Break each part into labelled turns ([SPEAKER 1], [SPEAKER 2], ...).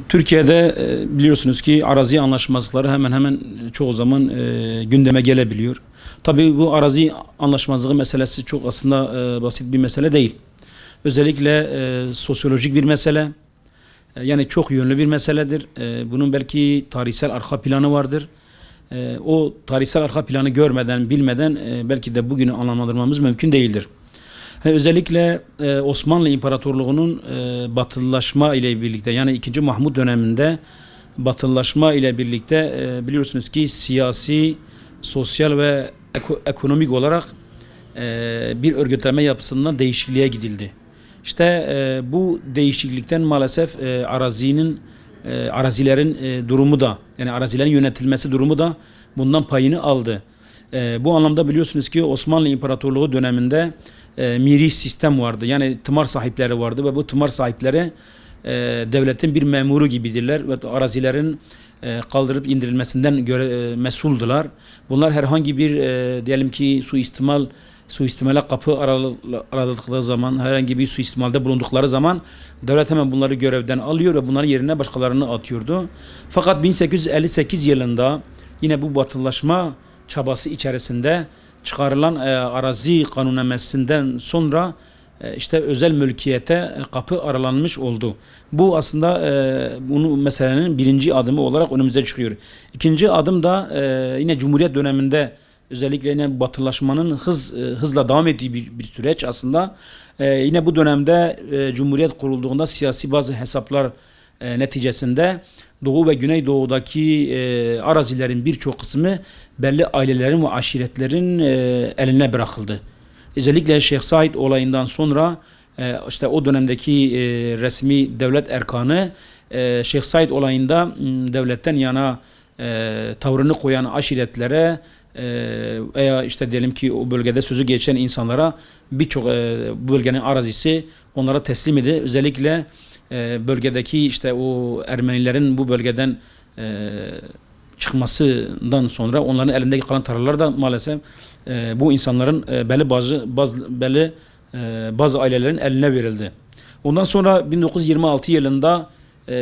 [SPEAKER 1] Türkiye'de biliyorsunuz ki arazi anlaşmazlıkları hemen hemen çoğu zaman gündeme gelebiliyor. Tabii bu arazi anlaşmazlığı meselesi çok aslında basit bir mesele değil. Özellikle sosyolojik bir mesele. Yani çok yönlü bir meseledir. Bunun belki tarihsel arka planı vardır. O tarihsel arka planı görmeden, bilmeden belki de bugünü anlamlandırmamız mümkün değildir. Özellikle Osmanlı İmparatorluğu'nun batılılaşma ile birlikte, yani 2. Mahmut döneminde batılılaşma ile birlikte biliyorsunuz ki siyasi, sosyal ve ekonomik olarak bir örgütlenme yapısından değişikliğe gidildi. İşte bu değişiklikten maalesef arazilerin durumu da, yani arazilerin yönetilmesi durumu da bundan payını aldı. Bu anlamda biliyorsunuz ki Osmanlı İmparatorluğu döneminde miri sistem vardı. Yani tımar sahipleri vardı ve bu tımar sahipleri devletin bir memuru gibidirler ve arazilerin kaldırıp indirilmesinden mesuldüler. Bunlar herhangi bir diyelim ki suistimale kapı araladıkları zaman, herhangi bir suistimalde bulundukları zaman devlet hemen bunları görevden alıyor ve bunların yerine başkalarını atıyordu. Fakat 1858 yılında yine bu batılılaşma çabası içerisinde çıkarılan arazi kanunnamesinden sonra işte özel mülkiyete kapı aralanmış oldu. Bu aslında bunu meselenin birinci adımı olarak önümüze çıkıyor. İkinci adım da yine Cumhuriyet döneminde özellikle yine batılılaşmanın hızla devam ettiği bir süreç aslında. Yine bu dönemde Cumhuriyet kurulduğunda siyasi bazı hesaplar neticesinde Doğu ve Güneydoğu'daki arazilerin birçok kısmı belli ailelerin ve aşiretlerin eline bırakıldı. Özellikle Şeyh Said olayından sonra işte o dönemdeki resmi devlet erkanı Şeyh Said olayında devletten yana tavrını koyan aşiretlere veya işte diyelim ki o bölgede sözü geçen insanlara birçok bu bölgenin arazisi onlara teslim edildi. Özellikle bölgedeki işte o Ermenilerin bu bölgeden çıkmasından sonra onların elindeki kalan tarlalar da maalesef bu insanların bazı ailelerin eline verildi. Ondan sonra 1926 yılında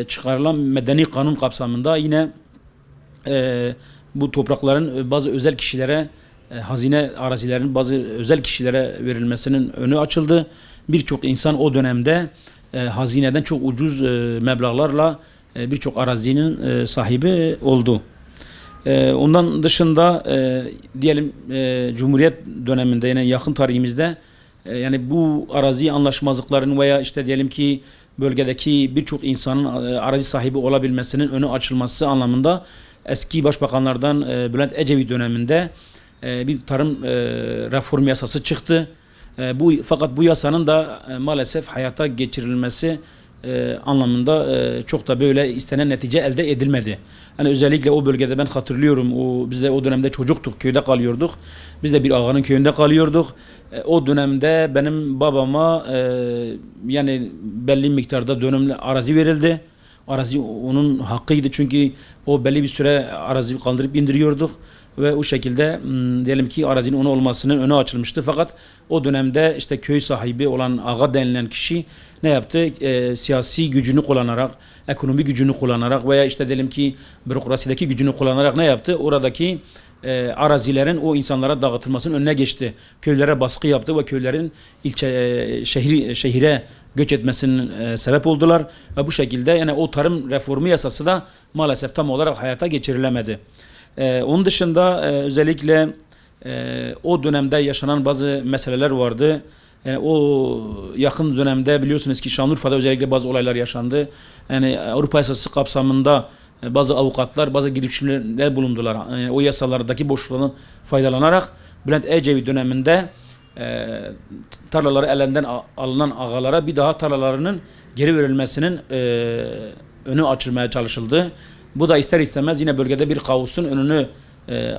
[SPEAKER 1] çıkarılan medeni kanun kapsamında yine bu toprakların bazı özel kişilere, hazine arazilerinin bazı özel kişilere verilmesinin önü açıldı. Birçok insan o dönemde hazineden çok ucuz meblağlarla birçok arazinin sahibi oldu. Ondan dışında diyelim Cumhuriyet döneminde, yine yakın tarihimizde yani bu arazi anlaşmazlıklarının veya işte diyelim ki bölgedeki birçok insanın arazi sahibi olabilmesinin önü açılması anlamında eski başbakanlardan Bülent Ecevit döneminde bir tarım reform yasası çıktı. Fakat bu yasanın da maalesef hayata geçirilmesi anlamında çok da böyle istenen netice elde edilmedi. Hani özellikle o bölgede ben hatırlıyorum, biz de o dönemde çocuktuk, köyde kalıyorduk. Biz de bir ağanın köyünde kalıyorduk. O dönemde benim babama yani belli miktarda dönümlü arazi verildi. Arazi onun hakkıydı çünkü o belli bir süre arazi kaldırıp indiriyorduk ve o şekilde diyelim ki arazinin onun olmasının önü açılmıştı. Fakat o dönemde işte köy sahibi olan ağa denilen kişi ne yaptı? Siyasi gücünü kullanarak, ekonomi gücünü kullanarak veya işte diyelim ki bürokrasideki gücünü kullanarak ne yaptı? Oradaki arazilerin o insanlara dağıtılmasının önüne geçti. Köylere baskı yaptı ve köylerin şehire göç etmesinin sebep oldular ve bu şekilde yani o tarım reformu yasası da maalesef tam olarak hayata geçirilemedi. Onun dışında özellikle o dönemde yaşanan bazı meseleler vardı. Yani o yakın dönemde biliyorsunuz ki Şanlıurfa'da özellikle bazı olaylar yaşandı. Yani Avrupa yasası kapsamında bazı avukatlar, bazı girişimler bulundular. Yani o yasalardaki boşluğunu faydalanarak Bülent Ecevit döneminde tarlaları elinden alınan ağalara bir daha tarlalarının geri verilmesinin önü açılmaya çalışıldı. Bu da ister istemez yine bölgede bir kaosun önünü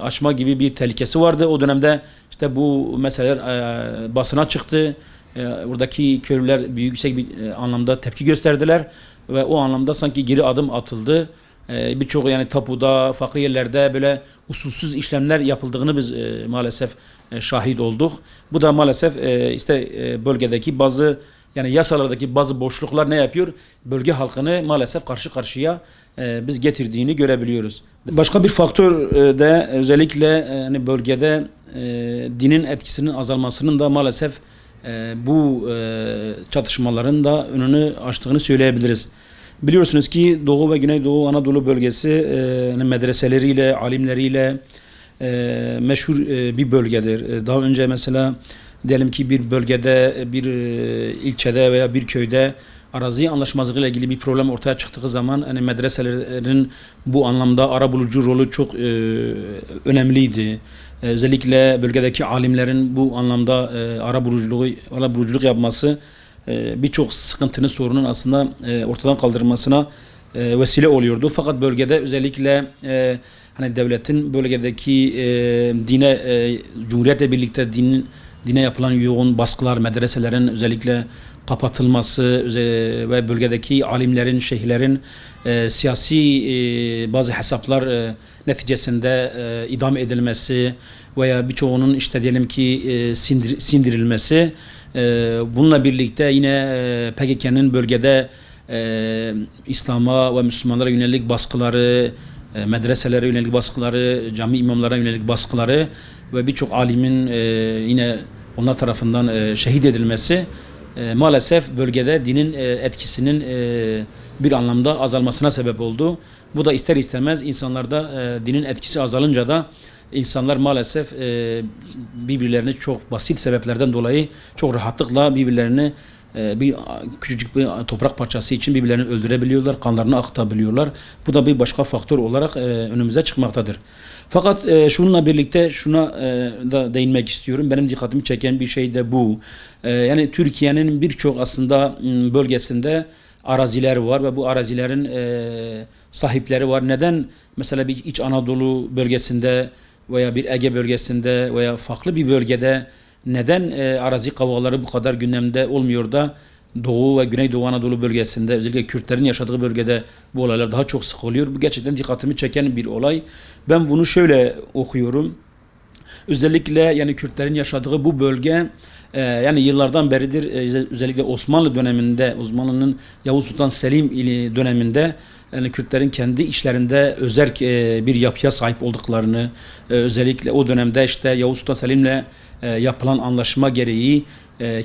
[SPEAKER 1] açma gibi bir tehlikesi vardı. O dönemde işte bu meseleler basına çıktı. Buradaki köylüler yüksek bir anlamda tepki gösterdiler ve o anlamda sanki geri adım atıldı. Birçok yani tapuda, farklı yerlerde böyle usulsüz işlemler yapıldığını biz maalesef şahit olduk. Bu da maalesef işte bölgedeki bazı Yani yasalardaki bazı boşluklar ne yapıyor? Bölge halkını maalesef karşı karşıya biz getirdiğini görebiliyoruz. Başka bir faktör de özellikle hani bölgede dinin etkisinin azalmasının da maalesef bu çatışmaların da önünü açtığını söyleyebiliriz. Biliyorsunuz ki Doğu ve Güneydoğu Anadolu bölgesi medreseleriyle, alimleriyle meşhur bir bölgedir. Daha önce mesela diyelim ki bir bölgede, bir ilçede veya bir köyde arazi anlaşmazlığı ile ilgili bir problem ortaya çıktığı zaman hani medreselerin bu anlamda arabulucu rolü çok önemliydi. Özellikle bölgedeki alimlerin bu anlamda arabuluculuk yapması birçok sıkıntının, sorunun aslında ortadan kaldırılmasına vesile oluyordu. Fakat bölgede özellikle hani devletin bölgedeki dine, cumhuriyetle birlikte dine yapılan yoğun baskılar, medreselerin özellikle kapatılması ve bölgedeki alimlerin, şeyhlerin siyasi bazı hesaplar neticesinde idam edilmesi veya birçoğunun işte diyelim ki sindirilmesi, bununla birlikte yine PKK'nın bölgede İslam'a ve Müslümanlara yönelik baskıları, medreselere yönelik baskıları, cami imamlara yönelik baskıları ve birçok alimin yine onlar tarafından şehit edilmesi maalesef bölgede dinin etkisinin bir anlamda azalmasına sebep oldu. Bu da ister istemez insanlarda dinin etkisi azalınca da insanlar maalesef birbirlerini çok basit sebeplerden dolayı çok rahatlıkla birbirlerini bir küçücük bir toprak parçası için birbirlerini öldürebiliyorlar, kanlarını akıtabiliyorlar. Bu da bir başka faktör olarak önümüze çıkmaktadır. Fakat şununla birlikte şuna da değinmek istiyorum. Benim dikkatimi çeken bir şey de bu. Yani Türkiye'nin birçok aslında bölgesinde araziler var ve bu arazilerin sahipleri var. Neden mesela bir İç Anadolu bölgesinde veya bir Ege bölgesinde veya farklı bir bölgede neden arazi kavgaları bu kadar gündemde olmuyor da Doğu ve Güneydoğu Anadolu bölgesinde, özellikle Kürtlerin yaşadığı bölgede bu olaylar daha çok sık oluyor? Bu gerçekten dikkatimi çeken bir olay. Ben bunu şöyle okuyorum. Özellikle yani Kürtlerin yaşadığı bu bölge yani yıllardan beridir özellikle Osmanlı döneminde, Osmanlı'nın Yavuz Sultan Selim döneminde yani Kürtlerin kendi işlerinde özerk bir yapıya sahip olduklarını, özellikle o dönemde işte Yavuz Sultan Selim'le yapılan anlaşma gereği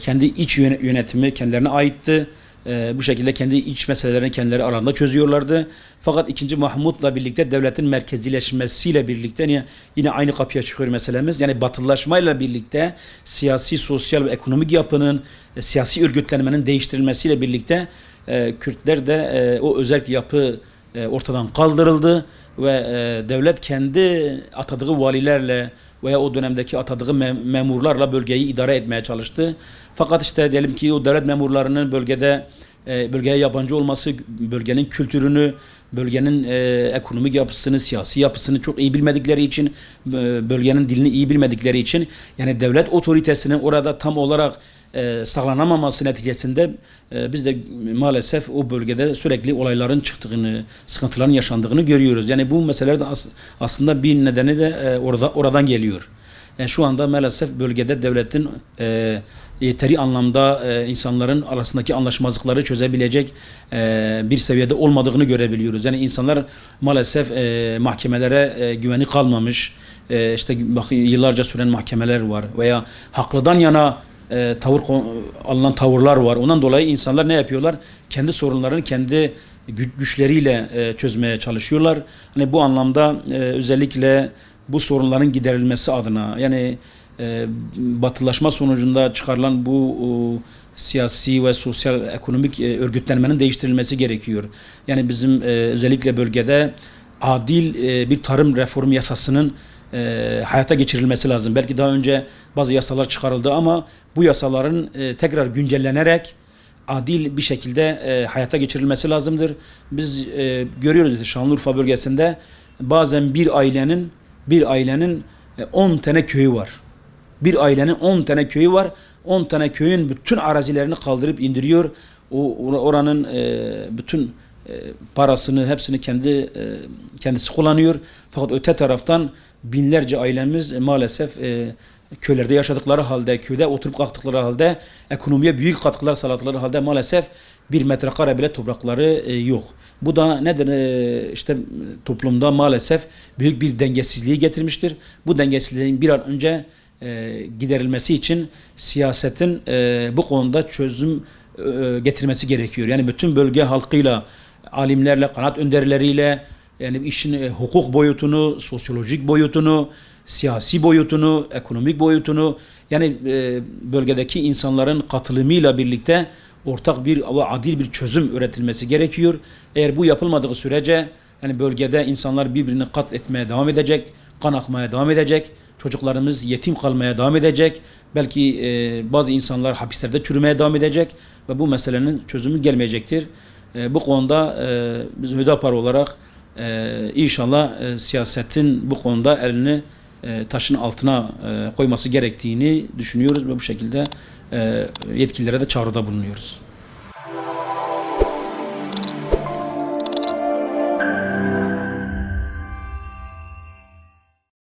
[SPEAKER 1] kendi iç yönetimi kendilerine aitti. Bu şekilde kendi iç meselelerini kendileri aralarında çözüyorlardı. Fakat 2. Mahmut'la birlikte devletin merkezileşmesiyle birlikte yine aynı kapıya çıkıyor meselemiz. Yani batılılaşmayla birlikte siyasi, sosyal ve ekonomik yapının, siyasi örgütlenmenin değiştirilmesiyle birlikte Kürtler de o özel yapı ortadan kaldırıldı ve devlet kendi atadığı valilerle veya o dönemdeki atadığı memurlarla bölgeyi idare etmeye çalıştı. Fakat işte diyelim ki o devlet memurlarının bölgeye yabancı olması, bölgenin kültürünü, bölgenin ekonomik yapısını, siyasi yapısını çok iyi bilmedikleri için, bölgenin dilini iyi bilmedikleri için yani devlet otoritesinin orada tam olarak sağlanamaması neticesinde biz de maalesef o bölgede sürekli olayların çıktığını, sıkıntıların yaşandığını görüyoruz. Yani bu meseleler de aslında bir nedeni de oradan geliyor. Yani şu anda maalesef bölgede devletin yeteri anlamda insanların arasındaki anlaşmazlıkları çözebilecek bir seviyede olmadığını görebiliyoruz. Yani insanlar maalesef mahkemelere güveni kalmamış. İşte bakın yıllarca süren mahkemeler var veya haklıdan yana alınan tavırlar var. Ondan dolayı insanlar ne yapıyorlar? Kendi sorunlarını kendi güçleriyle çözmeye çalışıyorlar. Hani bu anlamda özellikle bu sorunların giderilmesi adına yani batılaşma sonucunda çıkarılan bu siyasi ve sosyal ekonomik örgütlenmenin değiştirilmesi gerekiyor. Yani bizim özellikle bölgede adil bir tarım reform yasasının hayata geçirilmesi lazım. Belki daha önce bazı yasalar çıkarıldı ama bu yasaların tekrar güncellenerek adil bir şekilde hayata geçirilmesi lazımdır. Biz görüyoruz işte Şanlıurfa bölgesinde bazen bir ailenin 10 tane köyü var. Bir ailenin 10 tane köyü var. 10 tane köyün bütün arazilerini kaldırıp indiriyor. Oranın bütün parasını, hepsini kendisi kullanıyor. Fakat öte taraftan binlerce ailemiz maalesef köylerde yaşadıkları halde, köyde oturup kalktıkları halde, ekonomiye büyük katkılar sağladıkları halde maalesef bir metrekare bile toprakları yok. Bu da nedir? İşte toplumda maalesef büyük bir dengesizliği getirmiştir. Bu dengesizliğin bir an önce giderilmesi için siyasetin bu konuda çözüm getirmesi gerekiyor. Yani bütün bölge halkıyla, alimlerle, kanaat önderleriyle, yani işin hukuk boyutunu, sosyolojik boyutunu, siyasi boyutunu, ekonomik boyutunu, yani bölgedeki insanların katılımıyla birlikte ortak bir ve adil bir çözüm üretilmesi gerekiyor. Eğer bu yapılmadığı sürece yani bölgede insanlar birbirini katletmeye devam edecek, kan akmaya devam edecek, çocuklarımız yetim kalmaya devam edecek, belki bazı insanlar hapislerde çürümeye devam edecek ve bu meselenin çözümü gelmeyecektir. Bu konuda biz Hüdapar olarak inşallah siyasetin bu konuda elini taşın altına koyması gerektiğini düşünüyoruz ve bu şekilde yetkililere de çağrıda bulunuyoruz.